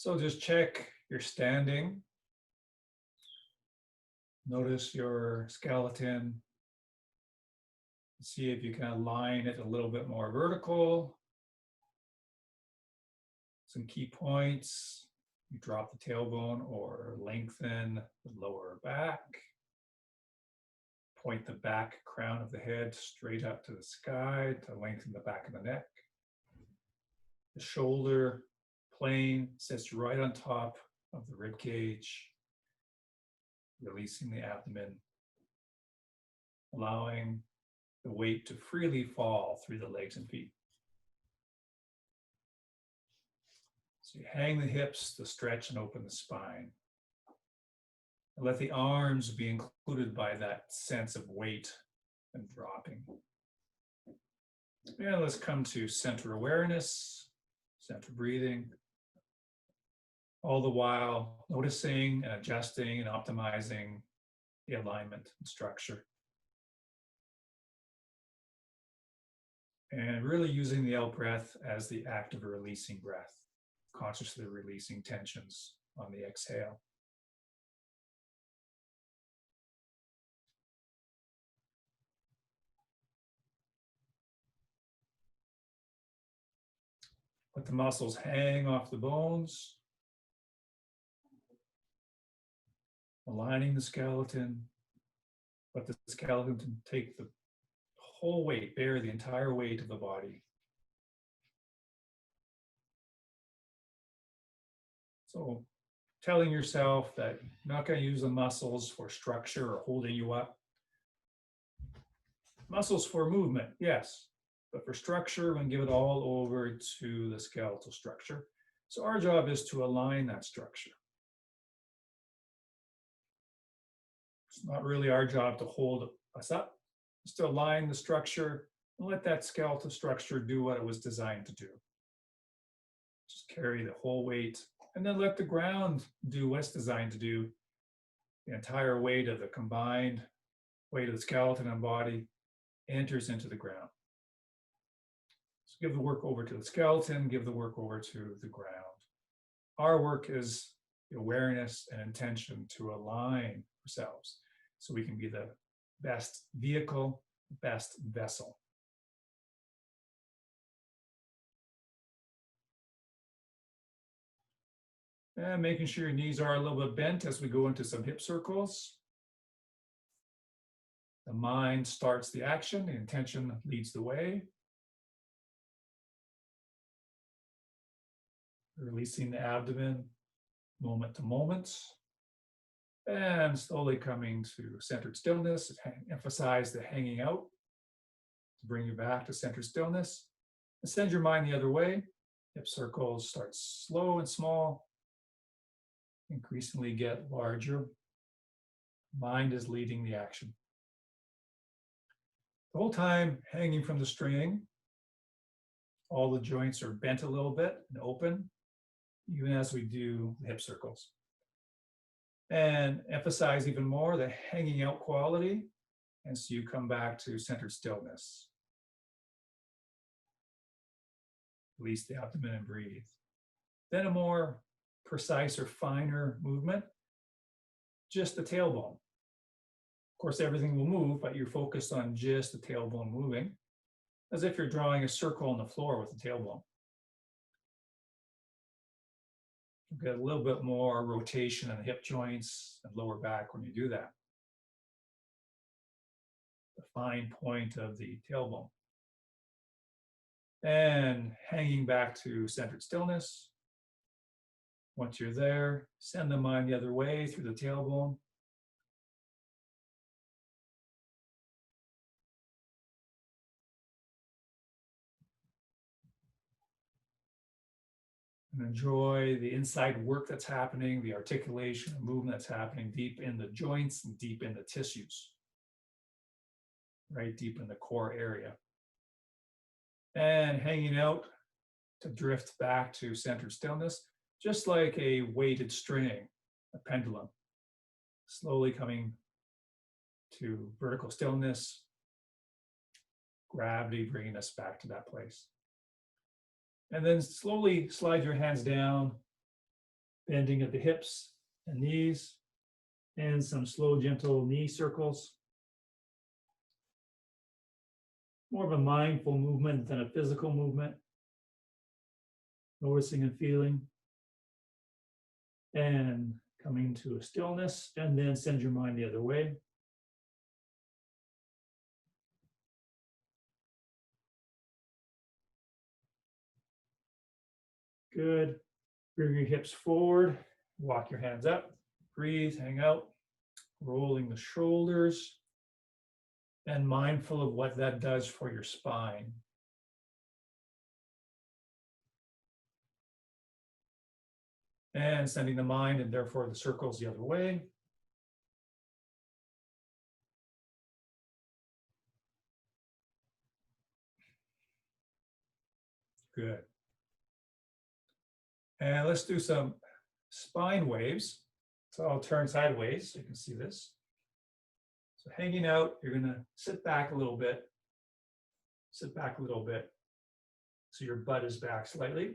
So just check your standing. Notice your skeleton. See if you can align it a little bit more vertical. Some key points. You drop the tailbone or lengthen the lower back. Point the back crown of the head straight up to the sky to lengthen the back of the neck. The shoulder plane sits right on top of the rib cage, releasing the abdomen, allowing the weight to freely fall through the legs and feet. So you hang the hips to stretch and open the spine. And let the arms be included by that sense of weight and dropping. And let's come to center awareness, center breathing. All the while noticing and adjusting and optimizing the alignment and structure. And really using the out breath as the act of a releasing breath, consciously releasing tensions on the exhale. Let the muscles hang off the bones, aligning the skeleton. Let the skeleton take the whole weight, bear the entire weight of the body. So telling yourself that you're not going to use the muscles for structure or holding you up. Muscles for movement, yes, but for structure, we're going to give it all over to the skeletal structure. So our job is to align that structure. It's not really our job to hold us up, just to align the structure and let that skeletal structure do what it was designed to do. Just carry the whole weight and then let the ground do what it's designed to do. The entire weight of the combined weight of the skeleton and body enters into the ground. So give the work over to the skeleton, give the work over to the ground. Our work is the awareness and intention to align ourselves so we can be the best vehicle, best vessel. And making sure your knees are a little bit bent as we go into some hip circles. The mind starts the action, the intention leads the way. Releasing the abdomen moment to moment. And slowly coming to centered stillness. Emphasize the hanging out to bring you back to centered stillness. And send your mind the other way. Hip circles start slow and small. Increasingly get larger. Mind is leading the action. The whole time hanging from the string, all the joints are bent a little bit and open, even as we do the hip circles. And emphasize even more the hanging out quality, and so you come back to centered stillness. Release the abdomen and breathe. Then a more precise or finer movement, just the tailbone. Of course, everything will move, but you're focused on just the tailbone moving, as if you're drawing a circle on the floor with the tailbone. You get a little bit more rotation in the hip joints and lower back when you do that. The fine point of the tailbone. And hanging back to centered stillness. Once you're there, send the mind the other way through the tailbone. And enjoy the inside work that's happening, the articulation and movement that's happening deep in the joints and deep in the tissues, right deep in the core area. And hanging out to drift back to centered stillness, just like a weighted string, a pendulum, slowly coming to vertical stillness, gravity bringing us back to that place. And then slowly slide your hands down bending of the hips and knees, and some slow, gentle knee circles. More of a mindful movement than a physical movement. Noticing and feeling. And coming to a stillness, and then send your mind the other way. Good. Bring your hips forward, walk your hands up, breathe, hang out, rolling the shoulders, and mindful of what that does for your spine. And sending the mind and therefore the circles the other way. Good. And let's do some spine waves. So I'll turn sideways so you can see this. So hanging out, you're going to sit back a little bit. Sit back a little bit. So your butt is back slightly.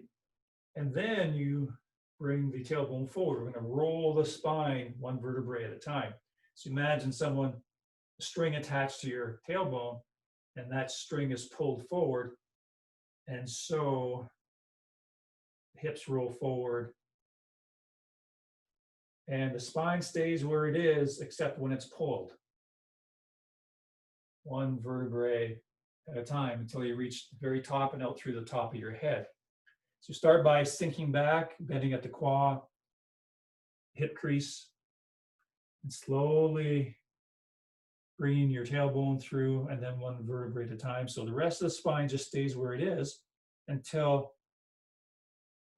And then you bring the tailbone forward. We're going to roll the spine one vertebrae at a time. So imagine someone, a string attached to your tailbone, and that string is pulled forward. And so hips roll forward. And the spine stays where it is, except when it's pulled. One vertebrae at a time until you reach the very top and out through the top of your head. So start by sinking back, bending at the quad, hip crease, and slowly bringing your tailbone through, and then one vertebrae at a time. So the rest of the spine just stays where it is until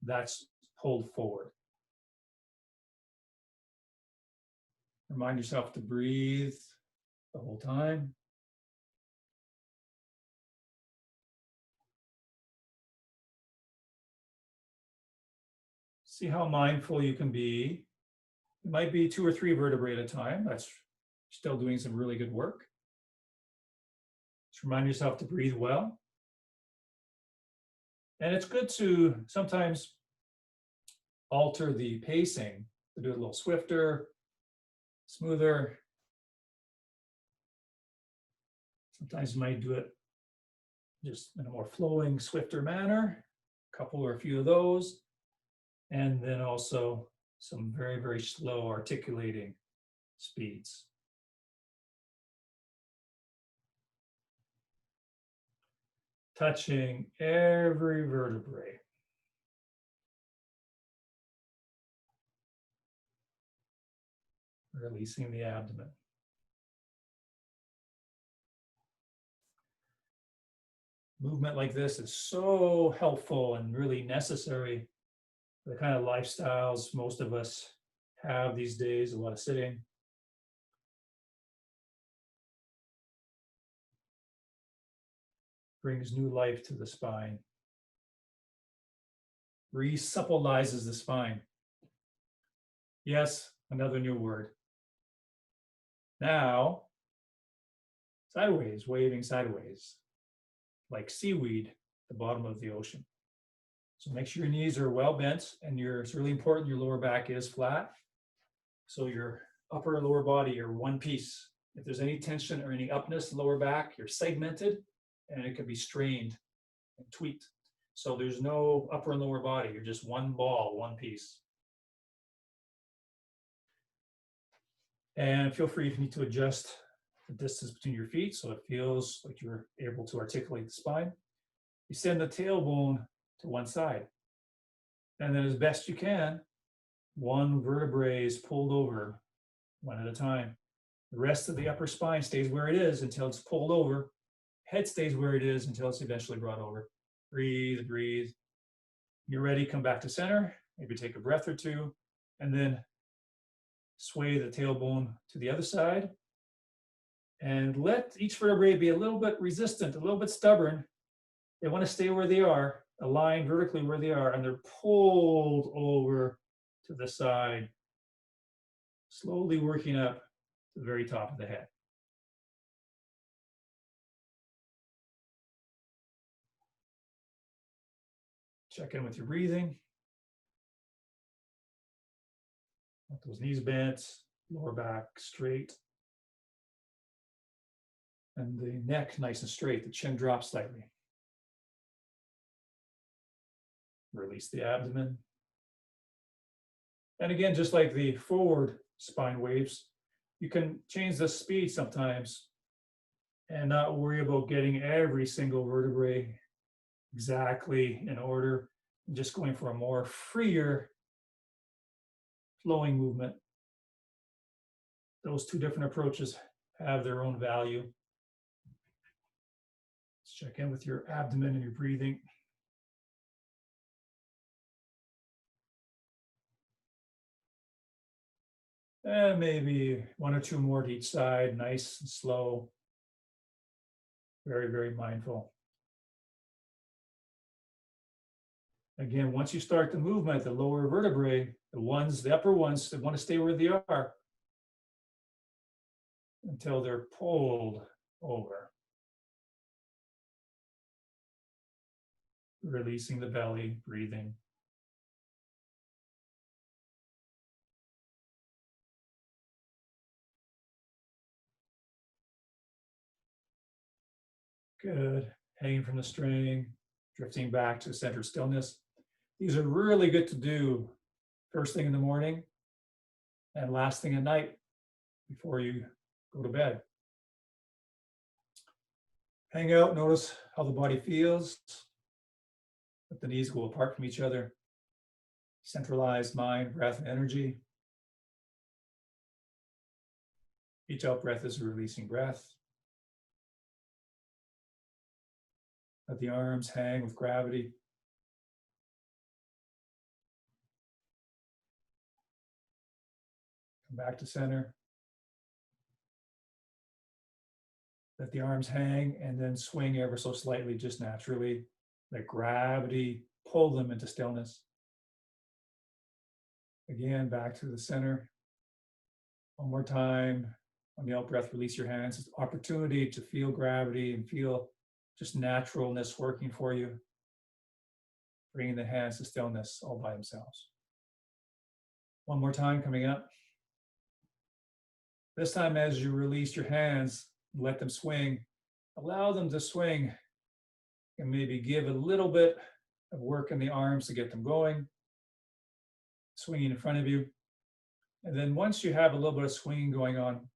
that's pulled forward. Remind yourself to breathe the whole time. See how mindful you can be. It might be 2 or 3 vertebrae at a time. That's still doing some really good work. Just remind yourself to breathe well. And it's good to sometimes alter the pacing, to do it a little swifter, smoother. Sometimes you might do it just in a more flowing, swifter manner, a couple or a few of those. And then also some very, very slow articulating speeds. Touching every vertebrae. Releasing the abdomen. Movement like this is so helpful and really necessary for the kind of lifestyles most of us have these days, a lot of sitting. Brings new life to the spine. Resupplizes the spine. Yes, another new word. Now, sideways, waving sideways, like seaweed at the bottom of the ocean. So make sure your knees are well bent, and it's really important your lower back is flat. So your upper and lower body are one piece. If there's any tension or any upness in lower back, you're segmented, and it can be strained and tweaked. So there's no upper and lower body. You're just one ball, one piece. And feel free if you need to adjust the distance between your feet so it feels like you're able to articulate the spine. You send the tailbone to one side. And then as best you can, one vertebrae is pulled over one at a time. The rest of the upper spine stays where it is until it's pulled over. Head stays where it is until it's eventually brought over. Breathe, breathe. You're ready, come back to center. Maybe take a breath or two, and then sway the tailbone to the other side. And let each vertebrae be a little bit resistant, a little bit stubborn. They want to stay where they are, aligned vertically where they are, and they're pulled over to the side, slowly working up to the very top of the head. Check in with your breathing. Those knees bent, lower back straight. And the neck nice and straight, the chin drops slightly. Release the abdomen. And again, just like the forward spine waves, you can change the speed sometimes and not worry about getting every single vertebrae exactly in order, just going for a more freer flowing movement. Those two different approaches have their own value. Let's check in with your abdomen and your breathing. And maybe one or two more to each side, nice and slow. Very, very mindful. Again, once you start the movement, the lower vertebrae, the upper ones that want to stay where they are until they're pulled over. Releasing the belly, breathing. Good. Hanging from the string, drifting back to center stillness. These are really good to do first thing in the morning and last thing at night before you go to bed. Hang out, notice how the body feels. Let the knees go apart from each other. Centralized mind, breath, and energy. Each out breath is a releasing breath. Let the arms hang with gravity. Come back to center. Let the arms hang and then swing ever so slightly, just naturally. Let gravity pull them into stillness. Again, back to the center. One more time. On the out breath, release your hands. It's an opportunity to feel gravity and feel just naturalness working for you. Bringing the hands to stillness all by themselves. One more time coming up. This time, as you release your hands, let them swing. Allow them to swing and maybe give a little bit of work in the arms to get them going. Swinging in front of you. And then once you have a little bit of swinging going on,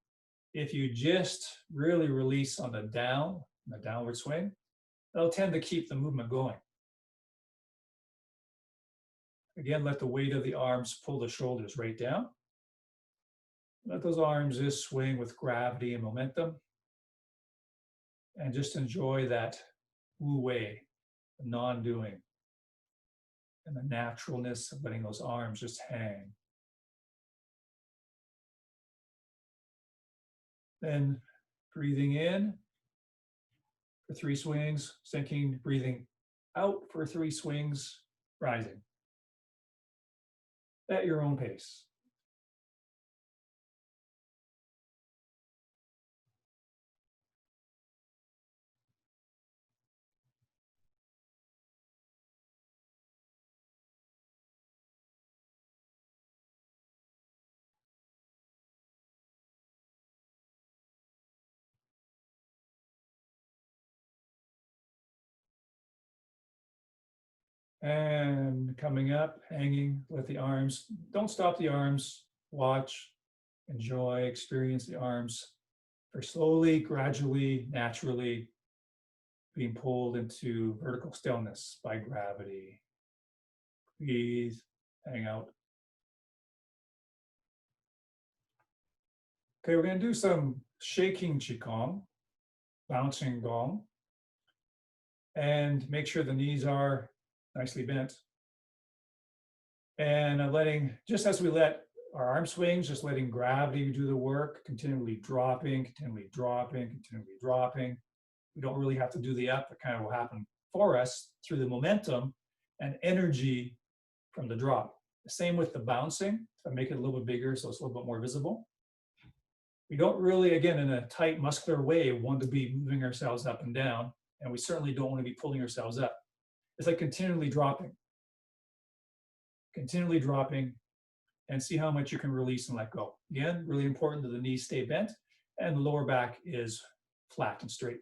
if you just really release on the downward swing, that'll tend to keep the movement going. Again, let the weight of the arms pull the shoulders right down. Let those arms just swing with gravity and momentum. And just enjoy that wu wei, the non-doing, and the naturalness of letting those arms just hang. Then breathing in for 3 swings, sinking, breathing out for 3 swings, rising. At your own pace. And coming up, hanging with the arms. Don't stop the arms. Watch, enjoy, experience the arms. They're slowly, gradually, naturally being pulled into vertical stillness by gravity. Breathe, hang out. Okay, we're going to do some shaking Qigong, bouncing Gong, and make sure the knees are nicely bent. And letting, just as we let our arm swings, just letting gravity do the work, continually dropping, continually dropping, continually dropping. We don't really have to do the up, it kind of will happen for us through the momentum and energy from the drop. The same with the bouncing. If I make it a little bit bigger so it's a little bit more visible. We don't really, again, in a tight muscular way, want to be moving ourselves up and down, and we certainly don't want to be pulling ourselves up. It's like continually dropping, and see how much you can release and let go. Again, really important that the knees stay bent and the lower back is flat and straight.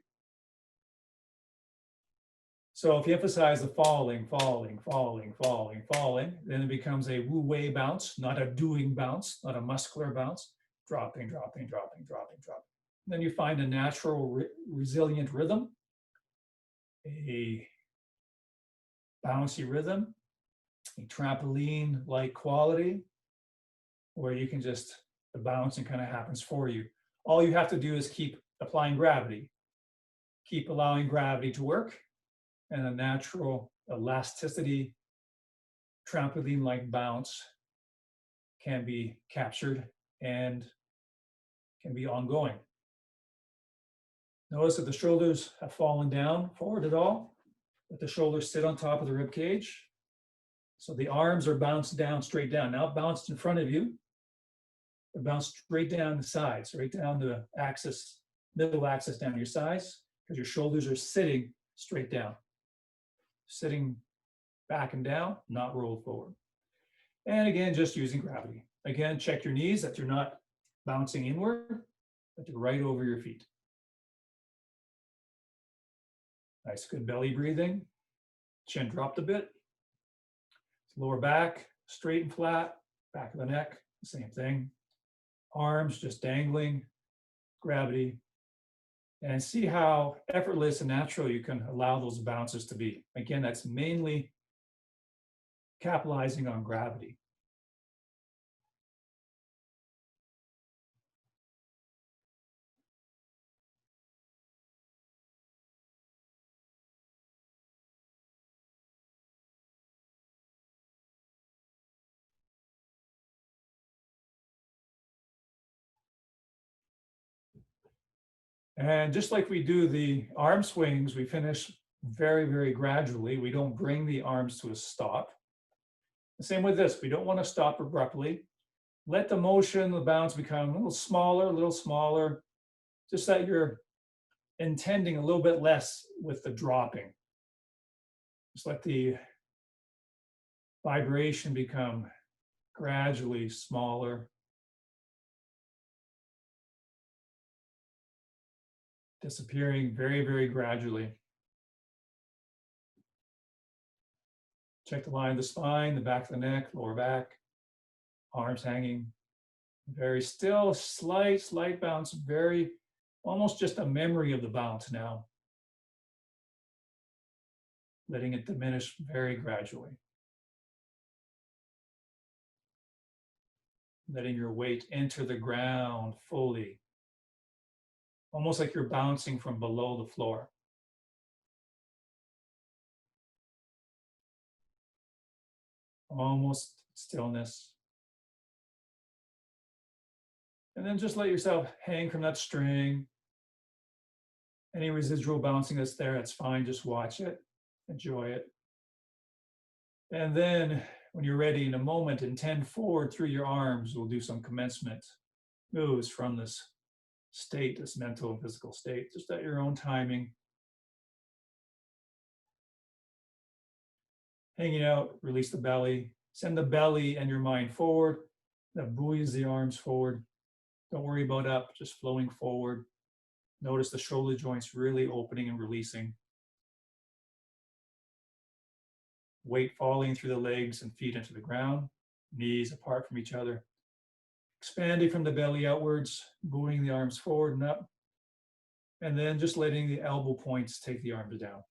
So if you emphasize the falling, falling, falling, falling, falling, then it becomes a wu-wei bounce, not a doing bounce, not a muscular bounce, dropping, dropping, dropping, dropping, dropping. And then you find a natural, resilient rhythm, a bouncy rhythm, a trampoline-like quality, where you can just, the bouncing kind of happens for you. All you have to do is keep applying gravity, keep allowing gravity to work, and a natural elasticity, trampoline-like bounce can be captured and can be ongoing. Notice that the shoulders have fallen down forward at all, that the shoulders sit on top of the rib cage. So the arms are bounced down, straight down. Now bounced in front of you, but bounced straight down the sides, right down the axis, middle axis down your sides, because your shoulders are sitting straight down. Sitting back and down, not rolled forward. And again, just using gravity. Again, check your knees that you're not bouncing inward, but you're right over your feet. Nice, good belly breathing. Chin dropped a bit. Lower back, straight and flat. Back of the neck, same thing. Arms just dangling, gravity. And see how effortless and natural you can allow those bounces to be. Again, that's mainly capitalizing on gravity. And just like we do the arm swings, we finish very, very gradually. We don't bring the arms to a stop. The same with this, we don't want to stop abruptly. Let the motion, the bounce become a little smaller, just that you're intending a little bit less with the dropping. Just let the vibration become gradually smaller. Disappearing very, very gradually. Check the line of the spine, the back of the neck, lower back, arms hanging. Very still, slight bounce, very, almost just a memory of the bounce now. Letting it diminish very gradually. Letting your weight enter the ground fully. Almost like you're bouncing from below the floor. Almost stillness. And then just let yourself hang from that string. Any residual bouncing that's there, that's fine. Just watch it, enjoy it. And then when you're ready in a moment, intend forward through your arms. We'll do some commencement moves from this state, this mental and physical state, just at your own timing. Hanging out, release the belly. Send the belly and your mind forward. That buoys the arms forward. Don't worry about up, just flowing forward. Notice the shoulder joints really opening and releasing. Weight falling through the legs and feet into the ground. Knees apart from each other. Expanding from the belly outwards, buoying the arms forward and up. And then just letting the elbow points take the arms down.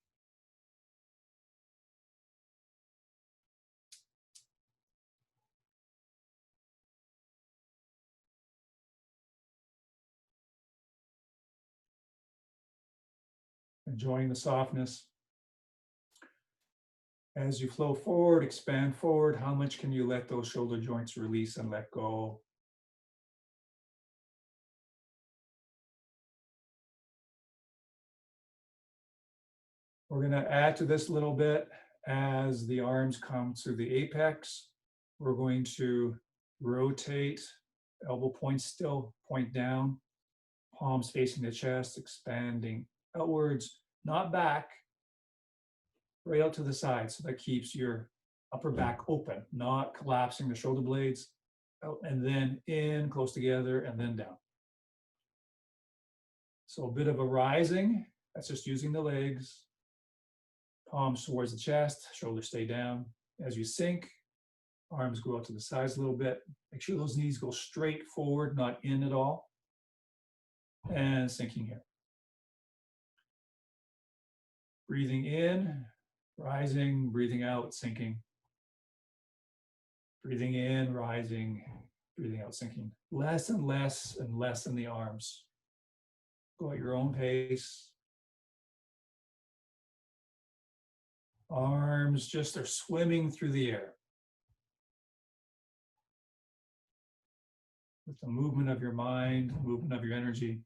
Enjoying the softness. As you flow forward, expand forward, how much can you let those shoulder joints release and let go? We're going to add to this a little bit as the arms come to the apex. We're going to rotate, elbow points still point down, palms facing the chest, expanding outwards, not back, right out to the side. So that keeps your upper back open, not collapsing the shoulder blades, out and then in, close together, and then down. So a bit of a rising, that's just using the legs. Palms towards the chest, shoulders stay down. As you sink, arms go out to the sides a little bit. Make sure those knees go straight forward, not in at all. And sinking here. Breathing in, rising, breathing out, sinking. Breathing in, rising, breathing out, sinking. Less and less and less in the arms. Go at your own pace. Arms just are swimming through the air. With the movement of your mind, movement of your energy.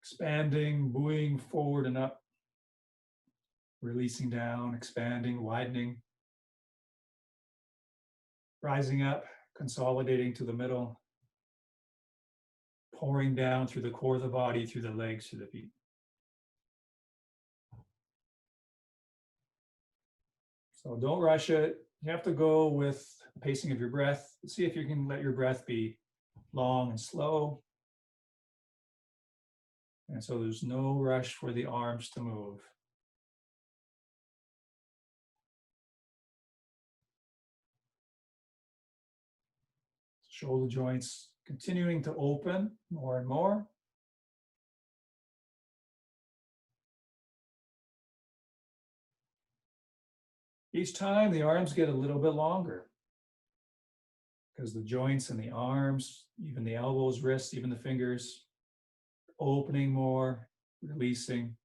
Expanding, buoying forward and up. Releasing down, expanding, widening. Rising up, consolidating to the middle. Pouring down through the core of the body, through the legs, through the feet. So don't rush it. You have to go with the pacing of your breath. See if you can let your breath be long and slow. And so there's no rush for the arms to move. Shoulder joints continuing to open more and more. Each time the arms get a little bit longer because the joints and the arms, even the elbows, wrists, even the fingers, opening more, releasing.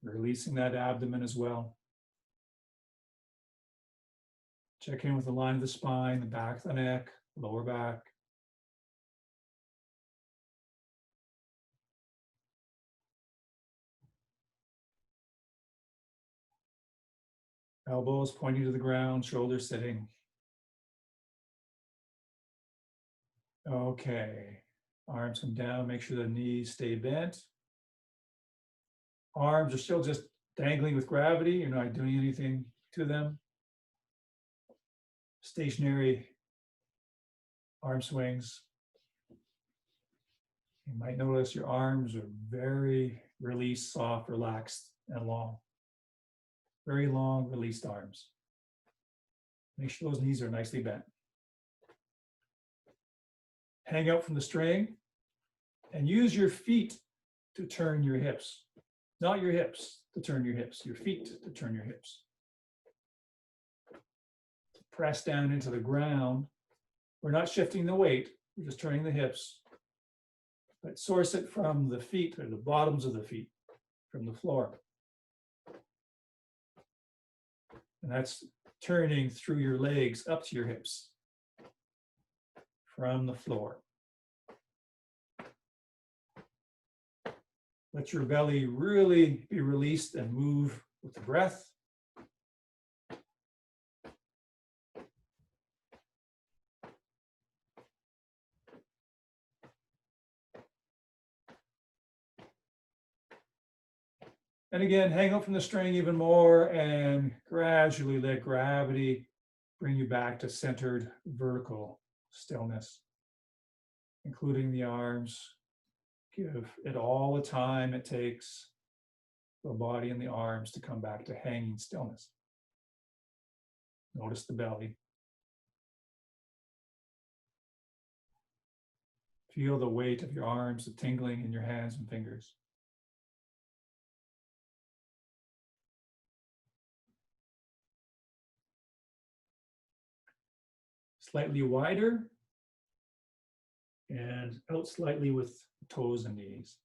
Releasing that abdomen as well. Check in with the line of the spine, the back of the neck, lower back. Elbows pointing to the ground, shoulders sitting. Okay, arms come down, make sure the knees stay bent. Arms are still just dangling with gravity, you're not doing anything to them. Stationary arm swings. You might notice your arms are very released, soft, relaxed, and long. Very long, released arms. Make sure those knees are nicely bent. Hang out from the string and use your feet to turn your hips. Not your hips to turn your hips, your feet to turn your hips. Press down into the ground. We're not shifting the weight, we're just turning the hips. But source it from the feet or the bottoms of the feet, from the floor. And that's turning through your legs up to your hips from the floor. Let your belly really be released and move with the breath. And again, hang out from the string even more and gradually let gravity bring you back to centered vertical stillness, including the arms. Give it all the time it takes for the body and the arms to come back to hanging stillness. Notice the belly. Feel the weight of your arms, the tingling in your hands and fingers. Slightly wider and out slightly with toes and knees.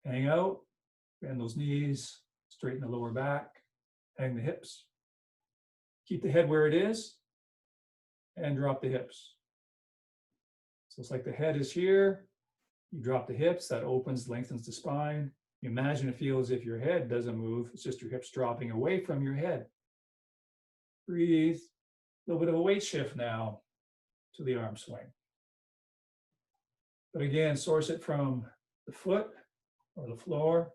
Hang out, bend those knees, straighten the lower back, hang the hips. Keep the head where it is and drop the hips. So it's like the head is here, you drop the hips, that opens, lengthens the spine. You imagine it feels as if your head doesn't move, it's just your hips dropping away from your head. Breathe, a little bit of a weight shift now to the arm swing. But again, source it from the foot or the floor.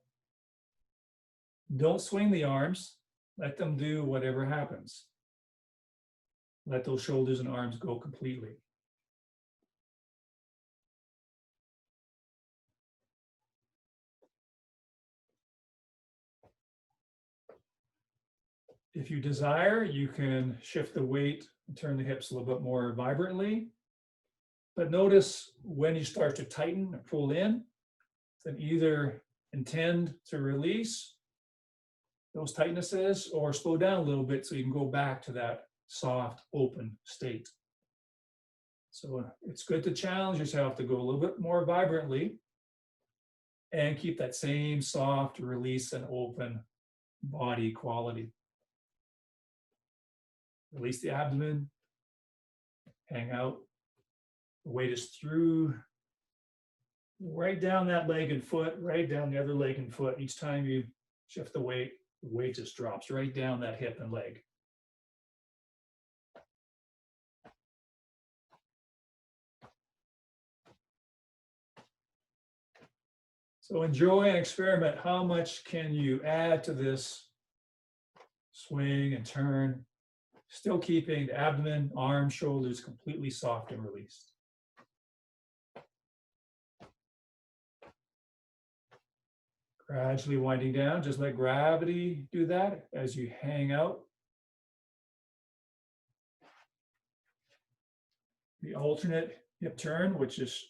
Don't swing the arms. Let them do whatever happens. Let those shoulders and arms go completely. If you desire, you can shift the weight and turn the hips a little bit more vibrantly. But notice when you start to tighten or pull in, then either intend to release those tightnesses or slow down a little bit so you can go back to that soft, open state. So it's good to challenge yourself to go a little bit more vibrantly and keep that same soft release and open body quality. Release the abdomen, hang out. The weight is through, right down that leg and foot, right down the other leg and foot. Each time you shift the weight just drops right down that hip and leg. So enjoy and experiment. How much can you add to this swing and turn, still keeping the abdomen, arms, shoulders completely soft and released. Gradually winding down, just let gravity do that as you hang out. The alternate hip turn, which is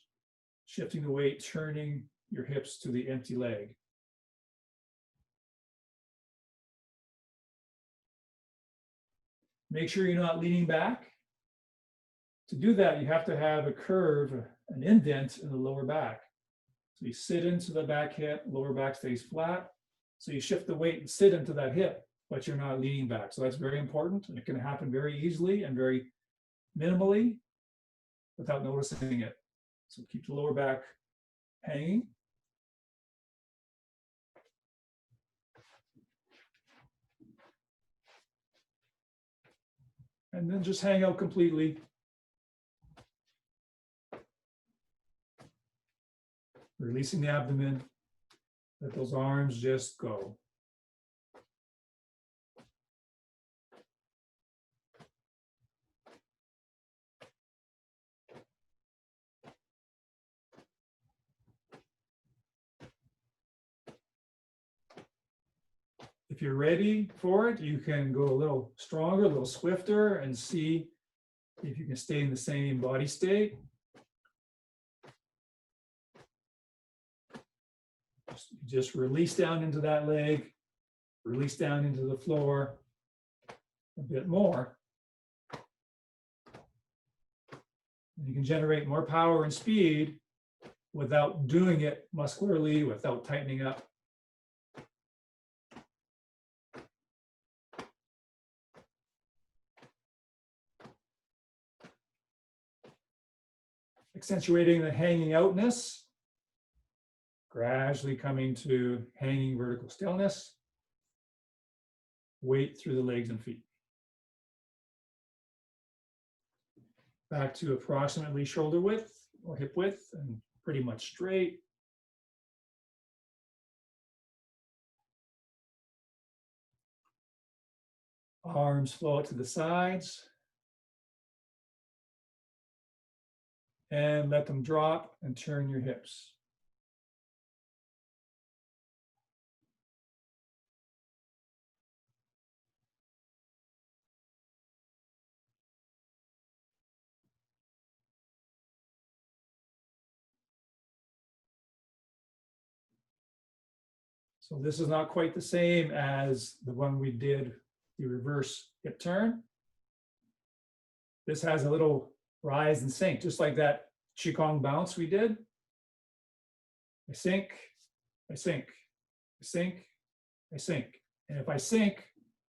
shifting the weight, turning your hips to the empty leg. Make sure you're not leaning back. To do that, you have to have a curve, an indent in the lower back. So you sit into the back hip, lower back stays flat. So you shift the weight and sit into that hip, but you're not leaning back. So that's very important. And it can happen very easily and very minimally without noticing it. So keep the lower back hanging. And then just hang out completely. Releasing the abdomen, let those arms just go. If you're ready for it, you can go a little stronger, a little swifter, and see if you can stay in the same body state. Just release down into that leg, release down into the floor a bit more. And you can generate more power and speed without doing it muscularly, without tightening up. Accentuating the hanging outness. Gradually coming to hanging vertical stillness. Weight through the legs and feet. Back to approximately shoulder width or hip width and pretty much straight. Arms flow out to the sides. And let them drop and turn your hips. So this is not quite the same as the one we did, the reverse hip turn. This has a little rise and sink, just like that Qigong bounce we did. I sink, I sink, I sink, I sink. And if I sink,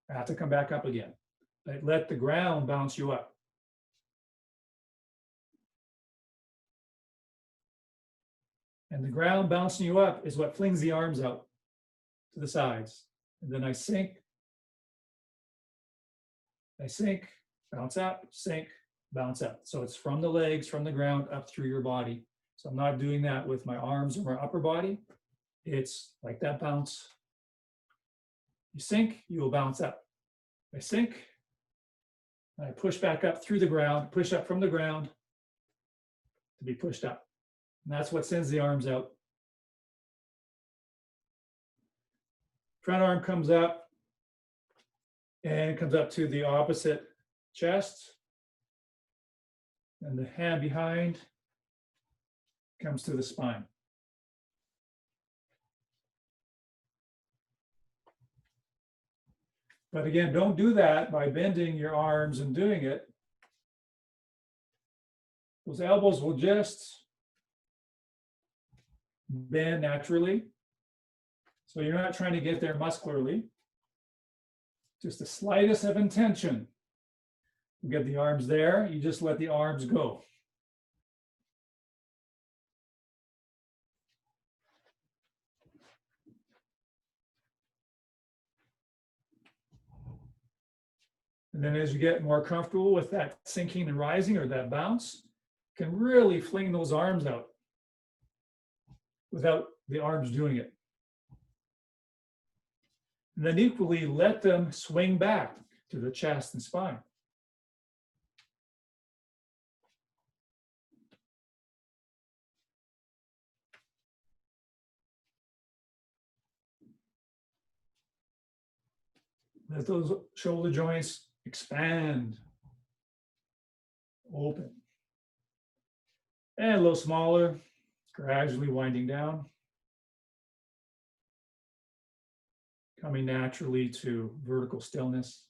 I have to come back up again. I let the ground bounce you up. And the ground bouncing you up is what flings the arms out to the sides. And then I sink, bounce up, sink, bounce up. So it's from the legs, from the ground, up through your body. So I'm not doing that with my arms or my upper body. It's like that bounce. You sink, you will bounce up. I sink, and I push back up through the ground, push up from the ground to be pushed up. And that's what sends the arms out. Front arm comes up and comes up to the opposite chest. And the hand behind comes to the spine. But again, don't do that by bending your arms and doing it. Those elbows will just bend naturally. So you're not trying to get there muscularly. Just the slightest of intention. You get the arms there, you just let the arms go. And then as you get more comfortable with that sinking and rising or that bounce, you can really fling those arms out without the arms doing it. And then equally let them swing back to the chest and spine. Let those shoulder joints expand, open. And a little smaller, gradually winding down. Coming naturally to vertical stillness.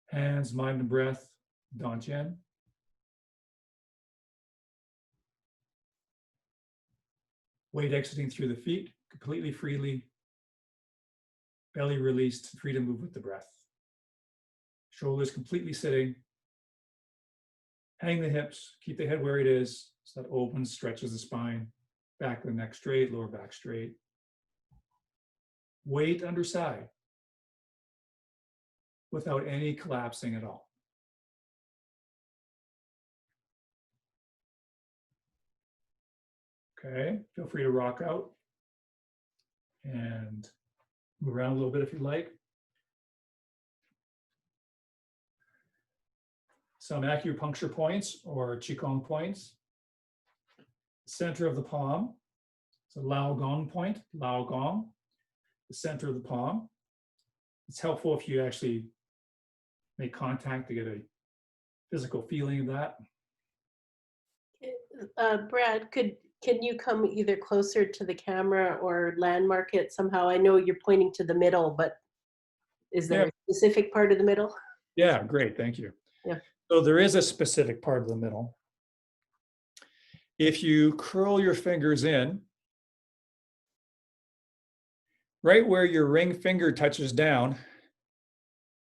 Hands, mind, and breath, Dantian. Weight exiting through the feet, completely freely. Belly released, free to move with the breath. Shoulders completely sitting. Hang the hips, keep the head where it is, so that opens, stretches the spine. Back of the neck straight, lower back straight. Weight under side without any collapsing at all. Okay, feel free to rock out and move around a little bit if you'd like. Some acupuncture points or Qigong points. Center of the palm, it's a Lao Gong point, Lao Gong, the center of the palm. It's helpful if you actually make contact to get a physical feeling of that. Brad, can you come either closer to the camera or landmark it somehow? I know you're pointing to the middle, but is there a specific part of the middle? Yeah, great, thank you. Yeah. So there is a specific part of the middle. If you curl your fingers in, right where your ring finger touches down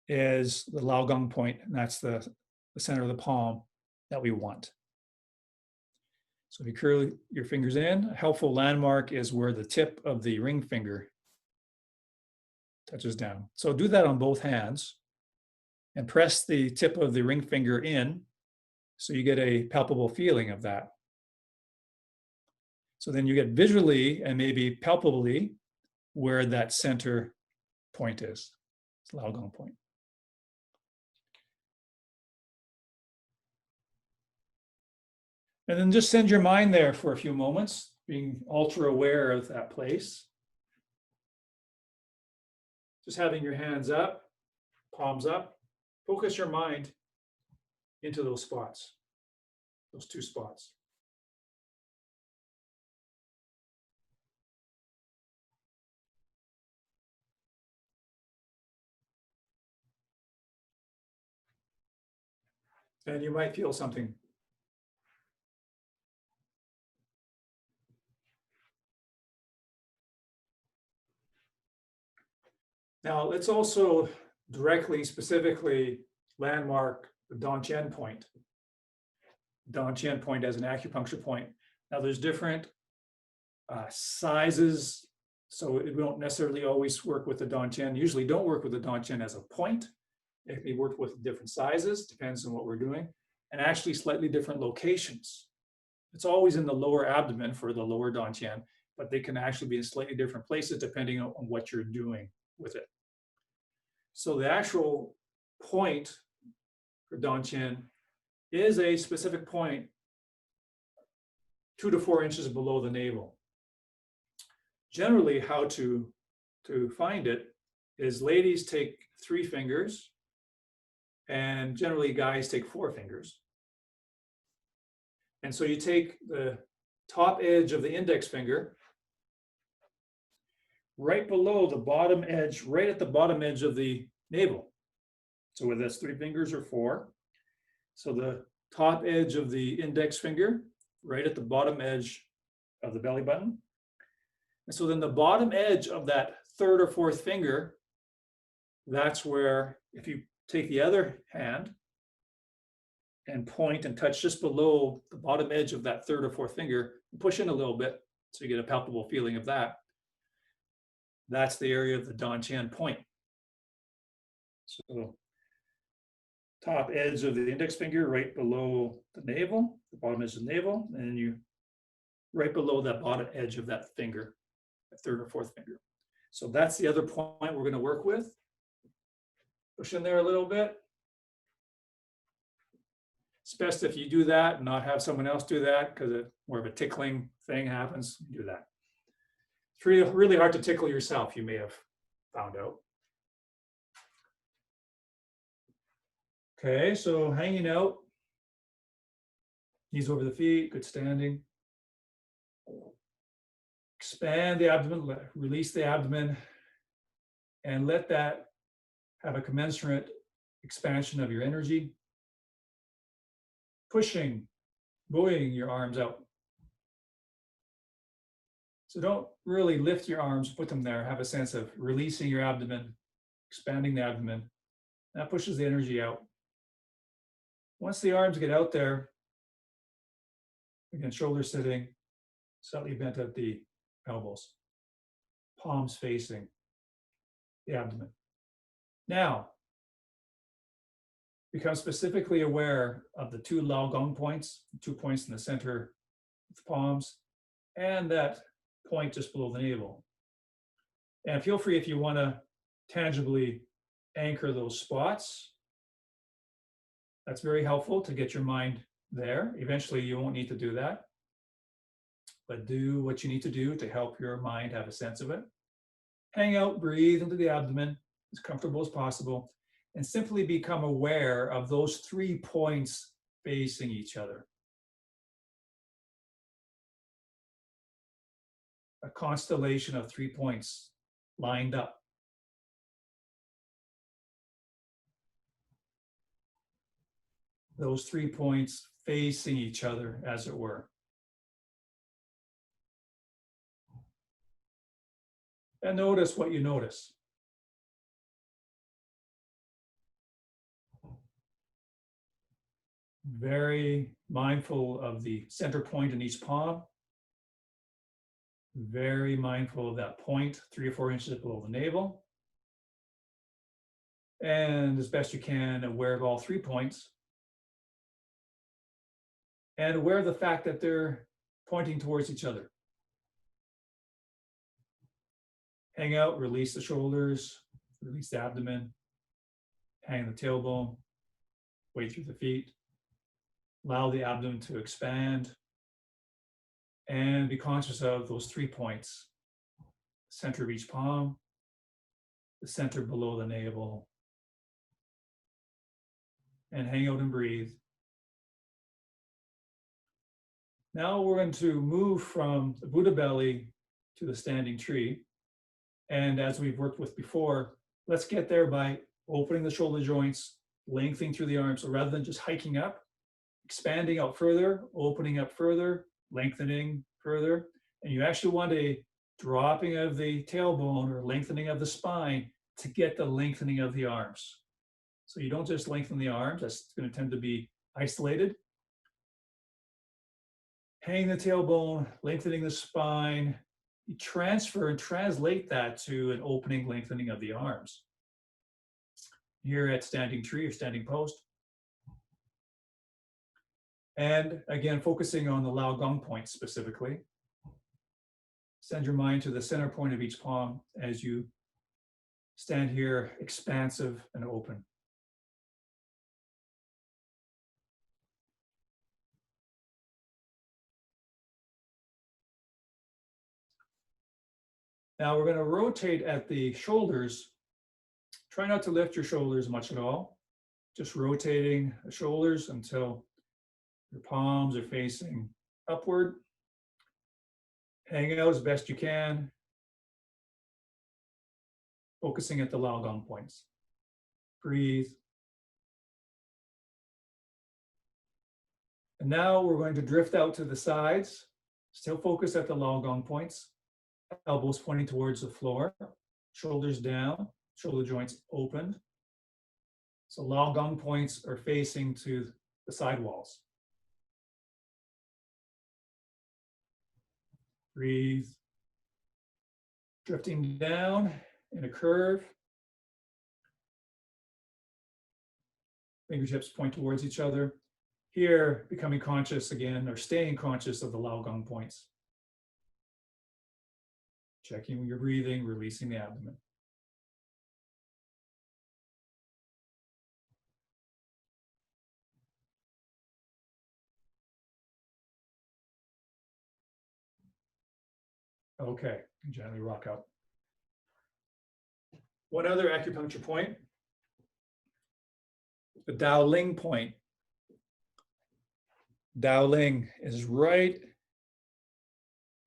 is the Lao Gong point, and that's the center of the palm that we want. So if you curl your fingers in, a helpful landmark is where the tip of the ring finger touches down. So do that on both hands and press the tip of the ring finger in so you get a palpable feeling of that. So then you get visually and maybe palpably where that center point is. It's Lao Gong point. And then just send your mind there for a few moments, being ultra aware of that place. Just having your hands up, palms up, focus your mind into those spots, those two spots. And you might feel something. Now, let's also directly, specifically landmark the Dantian point. Dantian point as an acupuncture point. Now, there's different sizes, so it won't necessarily always work with the Dantian. Usually don't work with the Dantian as a point. It can be worked with different sizes, depends on what we're doing, and actually slightly different locations. It's always in the lower abdomen for the lower Dantian, but they can actually be in slightly different places depending on what you're doing with it. So the actual point for Dantian is a specific point 2 to 4 inches below the navel. Generally, how to find it is ladies take 3 fingers, and generally guys take 4 fingers. And so you take the top edge of the index finger right below the bottom edge, right at the bottom edge of the navel. So whether that's 3 fingers or 4. So the top edge of the index finger, right at the bottom edge of the belly button. And so then the bottom edge of that 3rd or 4th finger, that's where, if you take the other hand and point and touch just below the bottom edge of that 3rd or 4th finger, push in a little bit so you get a palpable feeling of that. That's the area of the Dantian point. So top edge of the index finger right below the navel, the bottom edge of the navel, and then you right below that bottom edge of that finger, that 3rd or 4th finger. So that's the other point we're going to work with. Push in there a little bit. It's best if you do that and not have someone else do that, because more of a tickling thing happens. You do that. It's really hard to tickle yourself, you may have found out. Okay, so hanging out, knees over the feet, good standing. Expand the abdomen, release the abdomen, and let that have a commensurate expansion of your energy. Pushing, buoying your arms out. So don't really lift your arms, put them there. Have a sense of releasing your abdomen, expanding the abdomen. That pushes the energy out. Once the arms get out there, again, shoulders sitting, slightly bent at the elbows, palms facing the abdomen. Now, become specifically aware of the 2 Lao Gong points, 2 points in the center of the palms, and that point just below the navel. And feel free, if you want to tangibly anchor those spots. That's very helpful to get your mind there. Eventually, you won't need to do that, but do what you need to do to help your mind have a sense of it. Hang out, breathe into the abdomen as comfortable as possible, and simply become aware of those 3 points facing each other. A constellation of 3 points lined up. Those 3 points facing each other, as it were. And notice what you notice. Very mindful of the center point in each palm. Very mindful of that point, 3 or 4 inches below the navel. And as best you can, aware of all 3 points. And aware of the fact that they're pointing towards each other. Hang out, release the shoulders, release the abdomen, hang the tailbone, weight through the feet. Allow the abdomen to expand, and be conscious of those 3 points. Center of each palm, the center below the navel, and hang out and breathe. Now we're going to move from the Buddha belly to the standing tree. And as we've worked with before, let's get there by opening the shoulder joints, lengthening through the arms. So rather than just hiking up, expanding out further, opening up further, lengthening further. And you actually want a dropping of the tailbone or lengthening of the spine to get the lengthening of the arms. So you don't just lengthen the arms, that's going to tend to be isolated. Hang the tailbone, lengthening the spine. You transfer and translate that to an opening, lengthening of the arms. Here at standing tree or standing post. And again, focusing on the Lao Gong point specifically. Send your mind to the center point of each palm as you stand here, expansive and open. Now we're going to rotate at the shoulders. Try not to lift your shoulders much at all. Just rotating the shoulders until your palms are facing upward. Hang out as best you can, focusing at the Laogong points. Breathe. And now we're going to drift out to the sides. Still focus at the Laogong points. Elbows pointing towards the floor. Shoulders down, shoulder joints opened. So Laogong points are facing to the side walls. Breathe. Drifting down in a curve. Fingertips point towards each other. Here, becoming conscious again, or staying conscious of the Laogong points. Checking your breathing, releasing the abdomen. Okay, gently rock out. One other acupuncture point, the Dao Ling point. Dao Ling is right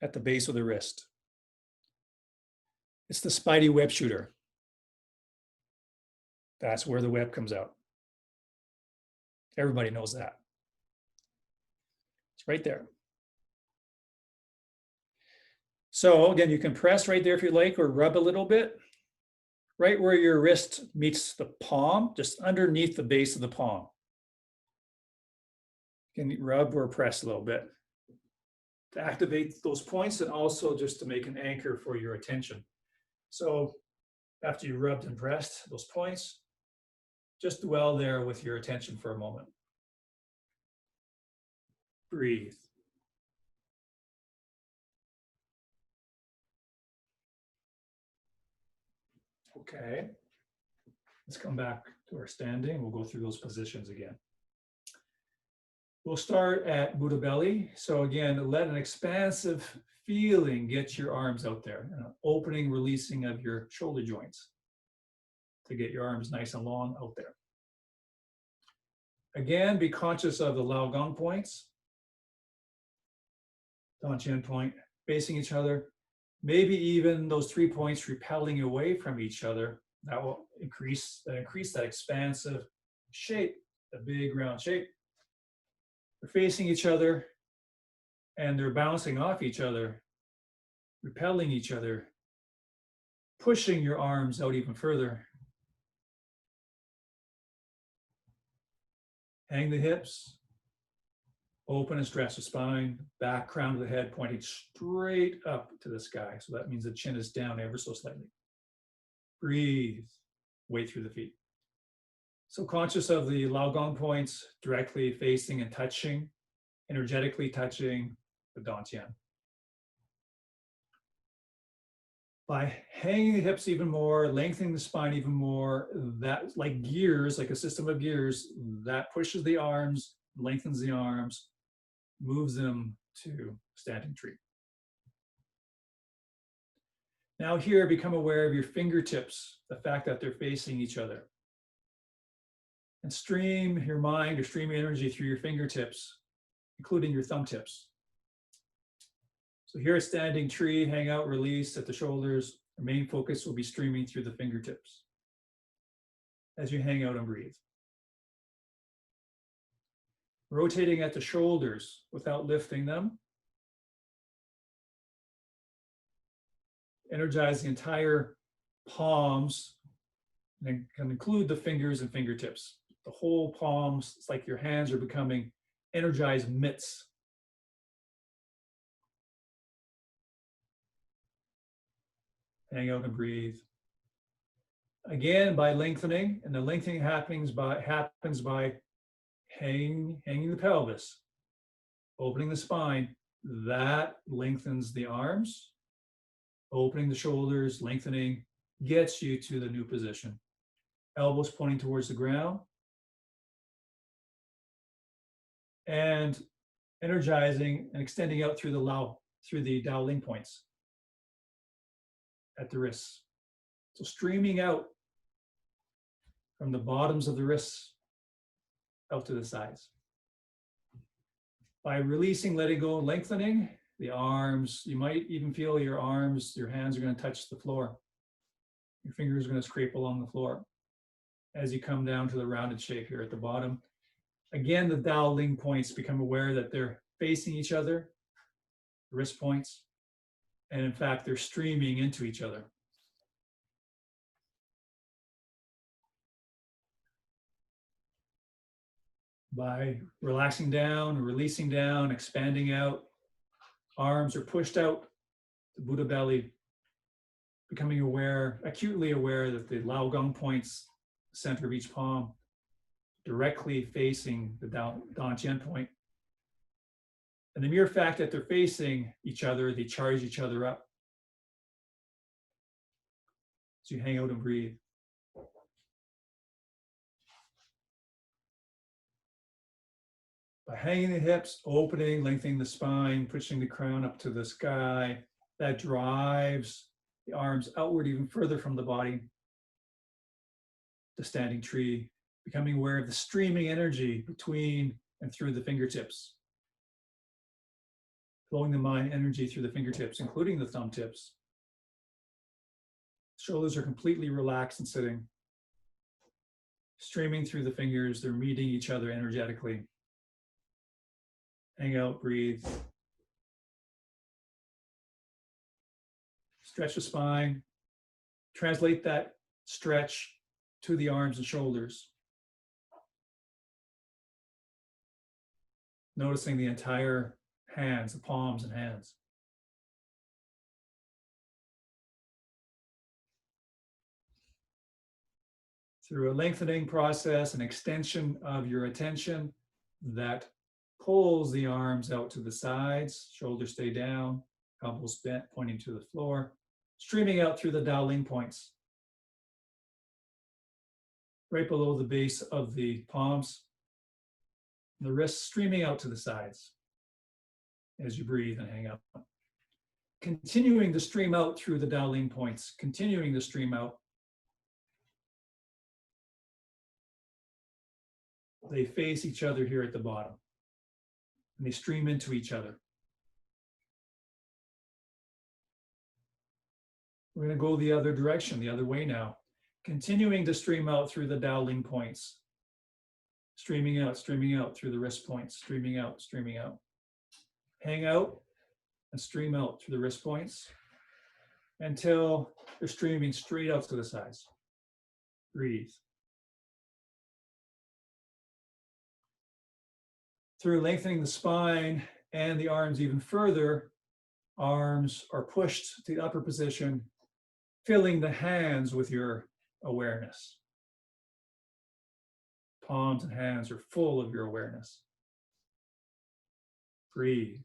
at the base of the wrist. It's the spidey web shooter. That's where the web comes out. Everybody knows that. It's right there. So again, you can press right there if you like, or rub a little bit, right where your wrist meets the palm, just underneath the base of the palm. You can rub or press a little bit to activate those points, and also just to make an anchor for your attention. So after you rubbed and pressed those points, just dwell there with your attention for a moment. Breathe. Okay, let's come back to our standing. We'll go through those positions again. We'll start at Buddha belly. So again, let an expansive feeling get your arms out there, an opening, releasing of your shoulder joints to get your arms nice and long out there. Again, be conscious of the Laogong points, Dantian point, facing each other. Maybe even those 3 points repelling away from each other. That will increase that expansive shape, the big round shape. They're facing each other and they're bouncing off each other, repelling each other, pushing your arms out even further. Hang the hips, open and stretch the spine, back crown of the head pointing straight up to the sky. So that means the chin is down ever so slightly. Breathe, weight through the feet. So conscious of the Laogong points directly facing and touching, energetically touching the Dantian. By hanging the hips even more, lengthening the spine even more, that like gears, like a system of gears, that pushes the arms, lengthens the arms, moves them to standing tree. Now here, become aware of your fingertips, the fact that they're facing each other. And stream your mind or stream energy through your fingertips, including your thumb tips. So here at standing tree, hang out, release at the shoulders. Your main focus will be streaming through the fingertips as you hang out and breathe. Rotating at the shoulders without lifting them. Energize the entire palms, and can include the fingers and fingertips. The whole palms, it's like your hands are becoming energized mitts. Hang out and breathe. Again, by lengthening, and the lengthening happens by hanging the pelvis, opening the spine. That lengthens the arms, Opening the shoulders, lengthening, gets you to the new position. Elbows pointing towards the ground. And energizing and extending out through the Dao Ling points at the wrists. So streaming out from the bottoms of the wrists out to the sides. By releasing, letting go, lengthening the arms, you might even feel your arms, your hands are going to touch the floor. Your fingers are going to scrape along the floor as you come down to the rounded shape here at the bottom. Again, the Dao Ling points, become aware that they're facing each other, wrist points, and in fact, they're streaming into each other. By relaxing down, releasing down, expanding out, arms are pushed out, the Buddha belly, becoming aware, acutely aware that the Lao Gong points, the center of each palm, directly facing the Dantian point. And the mere fact that they're facing each other, they charge each other up. So you hang out and breathe. By hanging the hips, opening, lengthening the spine, pushing the crown up to the sky, that drives the arms outward even further from the body, the standing tree, becoming aware of the streaming energy between and through the fingertips, flowing the mind energy through the fingertips, including the thumb tips. Shoulders are completely relaxed and sitting, streaming through the fingers, they're meeting each other energetically. Hang out, breathe. Stretch the spine. Translate that stretch to the arms and shoulders. Noticing the entire hands, the palms and hands. Through a lengthening process, an extension of your attention that pulls the arms out to the sides, shoulders stay down, elbows bent, pointing to the floor, streaming out through the Dao Ling points. Right below the base of the palms, the wrists streaming out to the sides as you breathe and hang up. Continuing to stream out through the Dao Ling points, continuing to stream out. They face each other here at the bottom, and they stream into each other. We're going to go the other direction, the other way now. Continuing to stream out through the Dao Ling points. Streaming out through the wrist points. Streaming out. Hang out and stream out through the wrist points until they're streaming straight out to the sides. Breathe. Through lengthening the spine and the arms even further, arms are pushed to the upper position, filling the hands with your awareness. Palms and hands are full of your awareness. Breathe.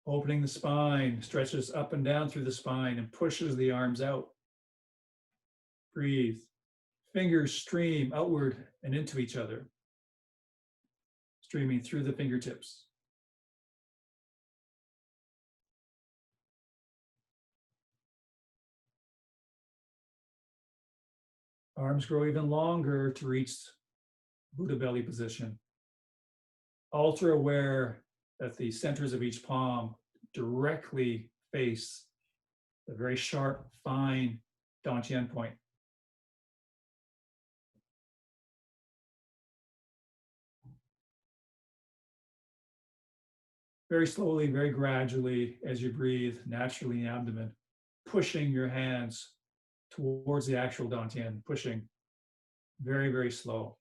Opening the spine, stretches up and down through the spine and pushes the arms out. Breathe. Fingers stream outward and into each other, streaming through the fingertips. Arms grow even longer to reach Buddha belly position. Ultra aware that the centers of each palm directly face the very sharp, fine Dantian point. Very slowly, very gradually, as you breathe naturally in the abdomen, pushing your hands towards the actual Dantian, pushing very, very slow.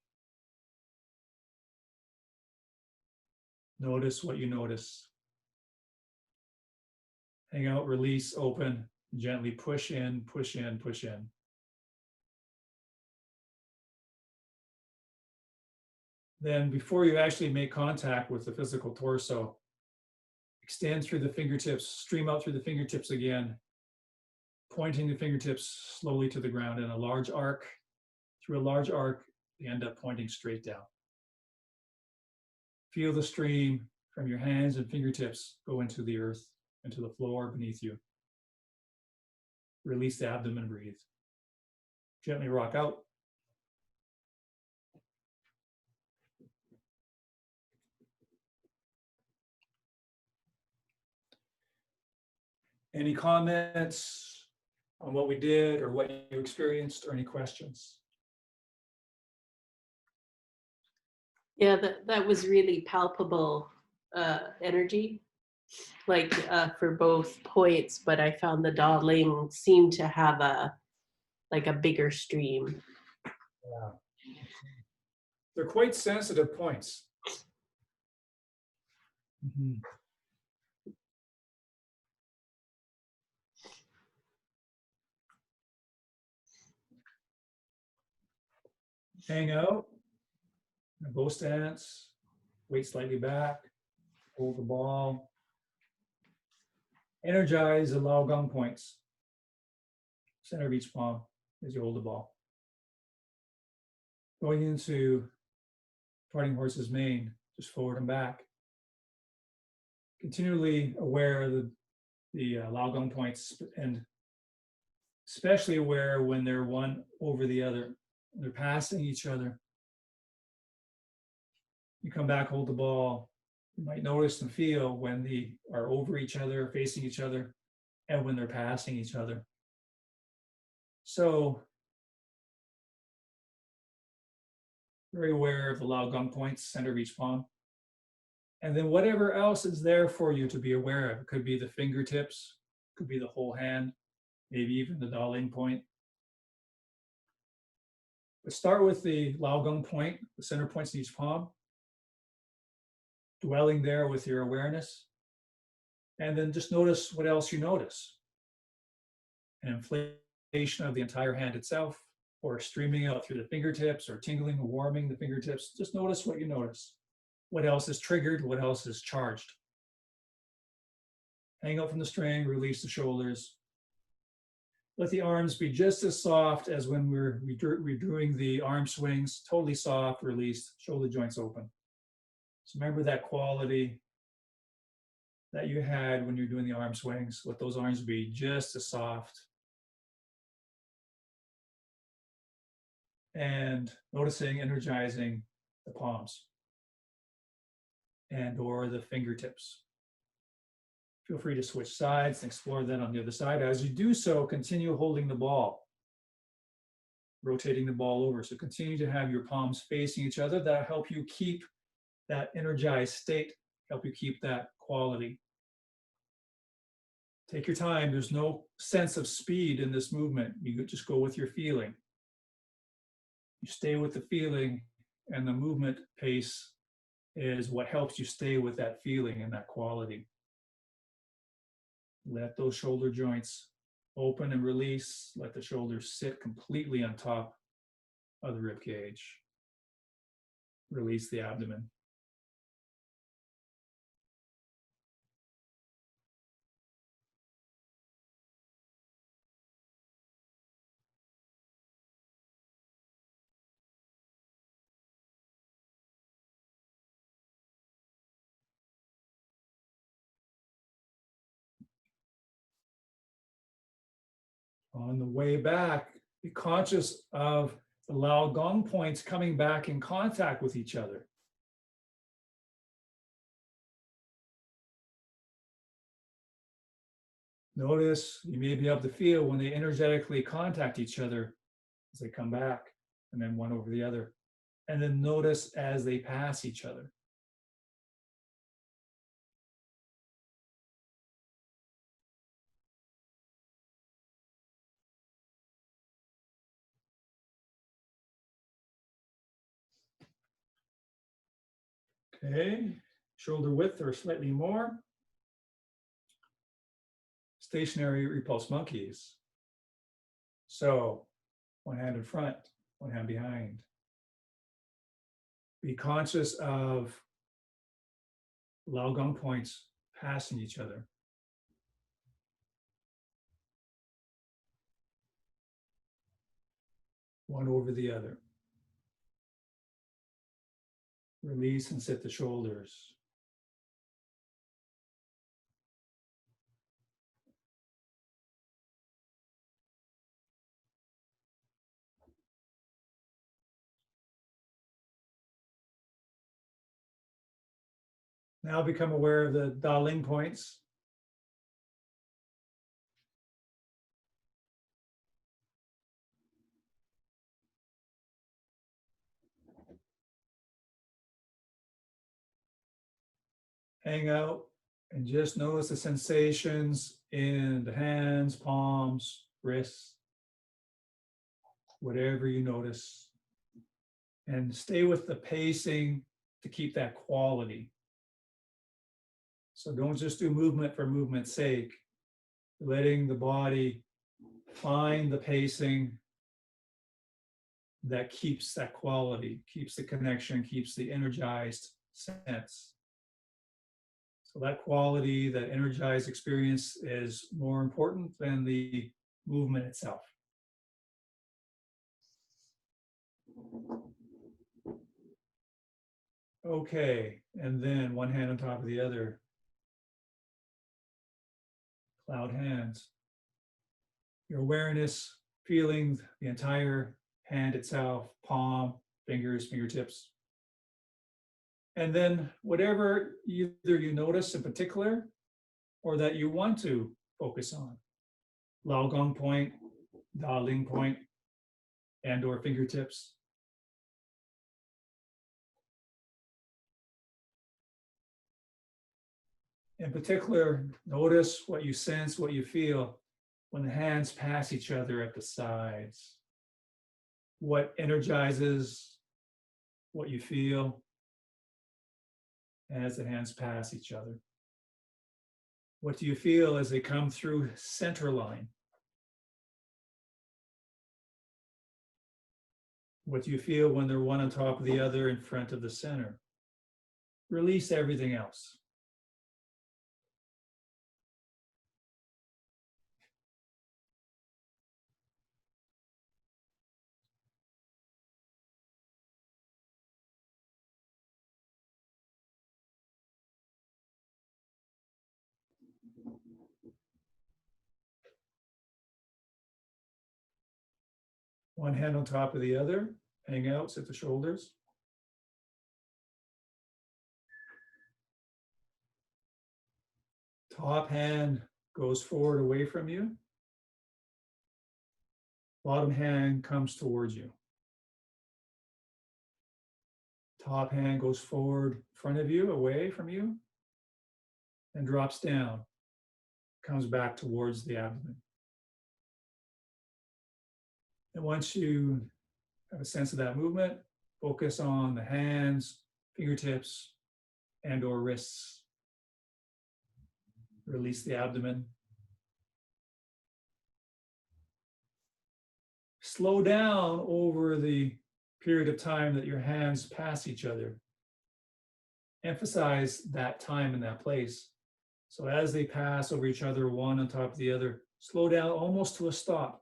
Notice what you notice. Hang out, release, open, gently push in, push in, push in. Then before you actually make contact with the physical torso, Extend through the fingertips, stream out through the fingertips again, pointing the fingertips slowly to the ground in a large arc. Through a large arc, they end up pointing straight down. Feel the stream from your hands and fingertips go into the earth, into the floor beneath you. Release the abdomen, breathe. Gently rock out. Any comments on what we did or what you experienced, or any questions? Yeah, that was really palpable energy, like for both points, but I found the dawdling seemed to have a bigger stream. Yeah. They're quite sensitive points. Mm-hmm. Hang out, in a bow stance, weight slightly back, hold the ball. Energize the Lao Gong points. Center of each palm as you hold the ball. Going into Fighting Horse's mane, just forward and back. Continually aware of the Lao Gong points, and especially aware when they're one over the other. They're passing each other. You come back, hold the ball. You might notice and feel when they are over each other, facing each other, and when they're passing each other. So, very aware of the Lao Gong points, center of each palm. And then whatever else is there for you to be aware of. It could be the fingertips, could be the whole hand, maybe even the Daling point. But start with the Lao Gong point, the center points in each palm, dwelling there with your awareness. And then just notice what else you notice. An inflation of the entire hand itself, or streaming out through the fingertips, or tingling or warming the fingertips. Just notice what you notice. What else is triggered? What else is charged? Hang out from the string, release the shoulders. Let the arms be just as soft as when we're doing the arm swings, totally soft, released, shoulder joints open. So remember that quality that you had when you're doing the arm swings. Let those arms be just as soft. And noticing, energizing the palms and or the fingertips. Feel free to switch sides and explore that on the other side. As you do so, continue holding the ball, rotating the ball over. So continue to have your palms facing each other. That'll help you keep that energized state, help you keep that quality. Take your time. There's no sense of speed in this movement. You just go with your feeling. You stay with the feeling, and the movement pace is what helps you stay with that feeling and that quality. Let those shoulder joints open and release. Let the shoulders sit completely on top of the rib cage. Release the abdomen. On the way back, be conscious of the Lao Gong points coming back in contact with each other. Notice, you may be able to feel when they energetically contact each other as they come back, and then one over the other. And then notice as they pass each other. Okay, shoulder width or slightly more. Stationary repulse monkeys. So, one hand in front, one hand behind. Be conscious of Lao Gong points passing each other. One over the other. Release and sit the shoulders. Now become aware of the Da Ling points. Hang out and just notice the sensations in the hands, palms, wrists, whatever you notice. And stay with the pacing to keep that quality. So don't just do movement for movement's sake. Letting the body find the pacing that keeps that quality, keeps the connection, keeps the energized sense. So that quality, that energized experience is more important than the movement itself. Okay, and then one hand on top of the other. Cloud hands. Your awareness, feeling the entire hand itself, palm, fingers, fingertips. And then whatever either you notice in particular or that you want to focus on. Lao Gong point, Da Ling point, and or fingertips. In particular, notice what you sense, what you feel when the hands pass each other at the sides. What energizes what you feel as the hands pass each other. What do you feel as they come through center line? What do you feel when they're one on top of the other in front of the center? Release everything else. One hand on top of the other, hang out, sit the shoulders. Top hand goes forward away from you. Bottom hand comes towards you. Top hand goes forward in front of you, away from you, and drops down, comes back towards the abdomen. And once you have a sense of that movement, focus on the hands, fingertips, and or wrists. Release the abdomen. Slow down over the period of time that your hands pass each other. Emphasize that time and that place. So as they pass over each other, one on top of the other, slow down almost to a stop.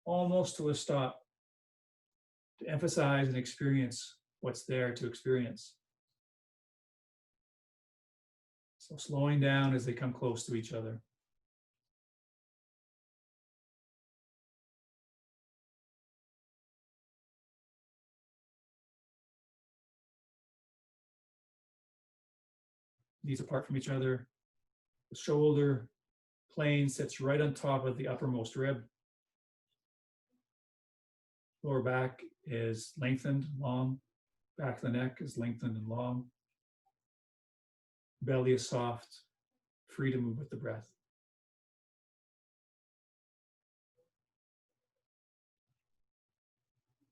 Almost to a stop. To emphasize and experience what's there to experience. So slowing down as they come close to each other. Knees apart from each other. The shoulder plane sits right on top of the uppermost rib. Lower back is lengthened, long. Back of the neck is lengthened and long. Belly is soft, free to move with the breath.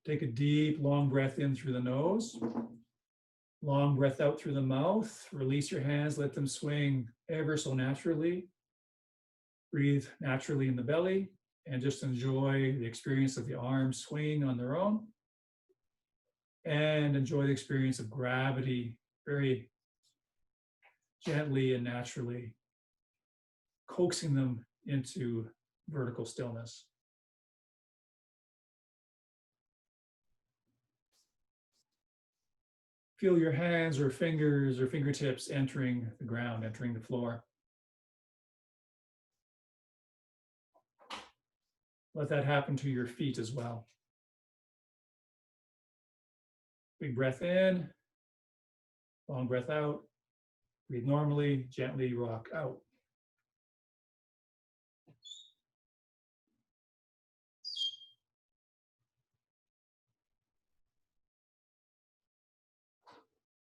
Take a deep, long breath in through the nose. Long breath out through the mouth. Release your hands, let them swing ever so naturally. Breathe naturally in the belly and just enjoy the experience of the arms swinging on their own. And enjoy the experience of gravity very gently and naturally coaxing them into vertical stillness. Feel your hands or fingers or fingertips entering the ground, entering the floor. Let that happen to your feet as well. Big breath in, long breath out. Breathe normally, gently rock out.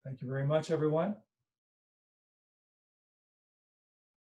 Thank you very much, everyone.